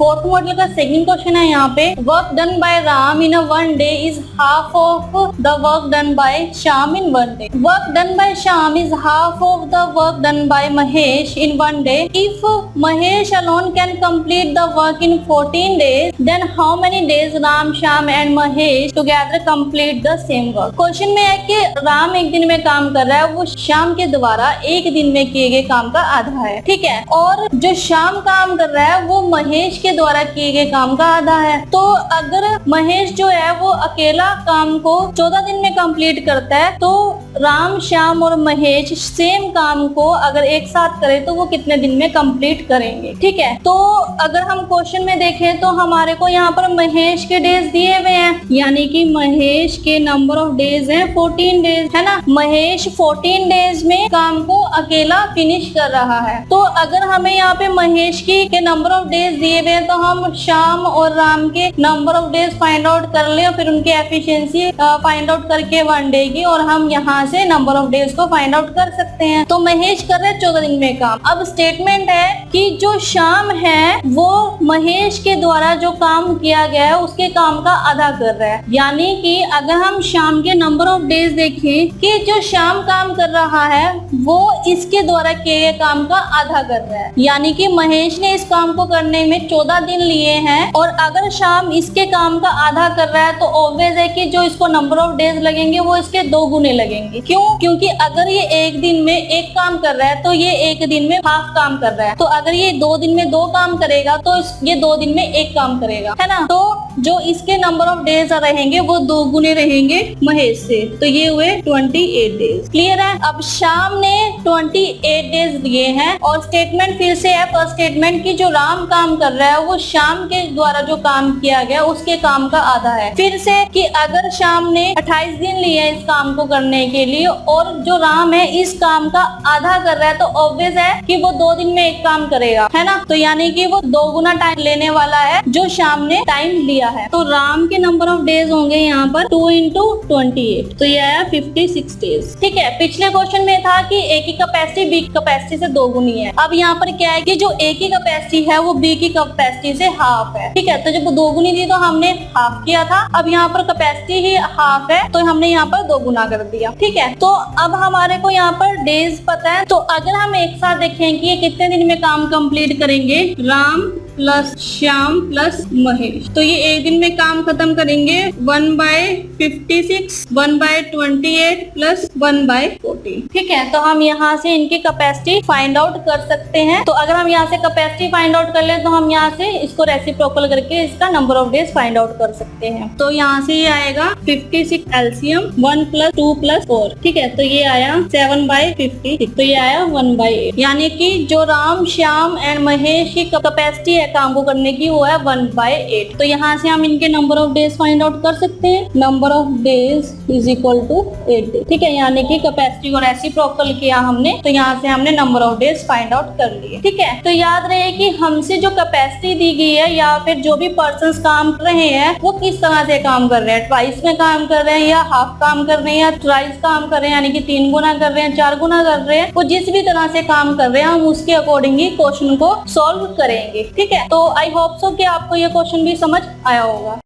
Fourth model का second question है यहाँ पे, work done by Ram in a one day is half of the work done by Shyam in one day. Work done by Shyam is half of the work done by Mahesh in one day. If Mahesh alone can complete the work in 14 days, then how many days Ram, Shyam and Mahesh together complete the same work। Question में है कि राम एक दिन में काम कर रहा है, वो श्याम के द्वारा एक दिन में किए गए काम का आधा है, ठीक है, और जो श्याम काम कर रहा है वो महेश के द्वारा किए गए काम का आधा है। तो अगर महेश जो है वो अकेला काम को 14 दिन में कंप्लीट करता है, तो राम, श्याम और महेश सेम काम को अगर एक साथ करें तो वो कितने दिन में कंप्लीट करेंगे, ठीक है। तो अगर हम क्वेश्चन में देखें तो हमारे को यहाँ पर महेश के डेज दिए हुए हैं, यानी कि महेश के नंबर ऑफ डेज है 14 डेज, है ना। महेश 14 डेज में काम को अकेला फिनिश कर रहा है। तो अगर हमें यहाँ पे महेश के नंबर ऑफ डेज दिए हुए हैं तो हम श्याम और राम के number of days find out कर ले और फिर उनकी एफिशिएंसी फाइंड आउट करके वन डे की, और हम यहाँ से नंबर ऑफ डेज को फाइंड आउट कर सकते हैं। तो महेश कर रहे 14 दिन में काम। अब स्टेटमेंट है कि जो श्याम है वो महेश के द्वारा जो काम किया गया है उसके काम का आधा कर रहा है, यानी कि अगर हम श्याम के नंबर ऑफ डेज देखें कि जो श्याम काम कर रहा है वो इसके द्वारा किए गए काम का आधा कर रहा है, यानी कि महेश ने इस काम को करने में 14 दिन लिए हैं, और अगर श्याम इसके काम का आधा कर रहा है तो ऑब्वियस है कि जो इसको नंबर ऑफ डेज लगेंगे वो इसके 2 गुने लगेंगे। क्यों? क्योंकि अगर ये एक दिन में एक काम कर रहा है तो ये एक दिन में हाफ काम कर रहा है, तो अगर ये 2 दिन में 2 काम करेगा तो ये 2 दिन में 1 काम करेगा, है ना। तो जो इसके नंबर ऑफ डेज रहेंगे वो 2 गुने रहेंगे महेश से, तो ये हुए 28 डेज। क्लियर है। अब श्याम ने 28 डेज दिए हैं, और स्टेटमेंट फिर से है फर्स्ट स्टेटमेंट की जो राम काम कर रहा है वो श्याम के द्वारा जो काम किया गया उसके काम का आधा है। फिर से कि अगर श्याम ने 28 दिन लिए इस काम को करने के लिए और जो राम है इस काम का आधा कर रहा है, तो ऑब्वियस है कि वो 2 दिन में 1 काम करेगा, है ना। तो यानी कि वो 2 गुना टाइम लेने वाला है जो श्याम ने टाइम लिया है। तो राम के नंबर ऑफ डेज होंगे यहाँ पर 2 into 28, तो ये आया 56 डेज, ठीक है। पिछले क्वेश्चन में था कि ए की कैपेसिटी बी की कैपेसिटी से 2 गुनी है। अब यहाँ पर क्या है कि जो ए की कैपेसिटी है वो बी की कैपेसिटी से हाफ है, ठीक है। तो जब 2 गुनी थी तो हमने हाफ किया था, अब यहाँ पर कैपेसिटी ही हाफ है तो हमने यहाँ पर 2 गुना कर दिया, ठीक है। तो अब हमारे को यहाँ पर डेज पता है, तो अगर हम एक साथ देखें कि ये कितने दिन में काम कंप्लीट करेंगे, राम प्लस श्याम प्लस महेश, तो ये एक दिन में काम खत्म करेंगे 1/56, 1/28 प्लस 1/14, ठीक है। तो हम यहाँ से इनकी कैपेसिटी फाइंड आउट कर सकते हैं। तो अगर हम यहाँ से कैपेसिटी फाइंड आउट कर ले तो हम यहाँ से इसको रेसिप्रोकल करके इसका number of days find out कर सकते हैं। तो यहाँ से ये आएगा 56 एलसीएम 1 + 2 + 4, ठीक है। तो ये आया 7/56, तो ये आया 1/8, यानी कि जो राम, श्याम एंड महेश की कैपेसिटी है काम को करने की वो है 1/8। तो यहाँ से हम इनके number of days find out कर सकते हैं। Number of days is equal to 8 days, ठीक है। यानी कि कैपेसिटी को रेसिप्रोकल किया हमने, तो यहाँ से हमने number of days find out कर लिए, ठीक है। तो याद रहे कि हमसे जो कैपेसिटी दी गई है या फिर जो भी पर्सन्स काम कर रहे हैं वो किस तरह से काम कर रहे हैं, ट्वाइस में काम कर रहे हैं या हाफ काम कर रहे हैं या थ्राइस काम कर रहे हैं, यानी कि 3 गुना कर रहे हैं, 4 गुना कर रहे हैं, वो जिस भी तरह से काम कर रहे हैं हम उसके अकॉर्डिंग ही क्वेश्चन को सॉल्व करेंगे, ठीक है। तो आई होप सो कि आपको ये क्वेश्चन भी समझ आया होगा।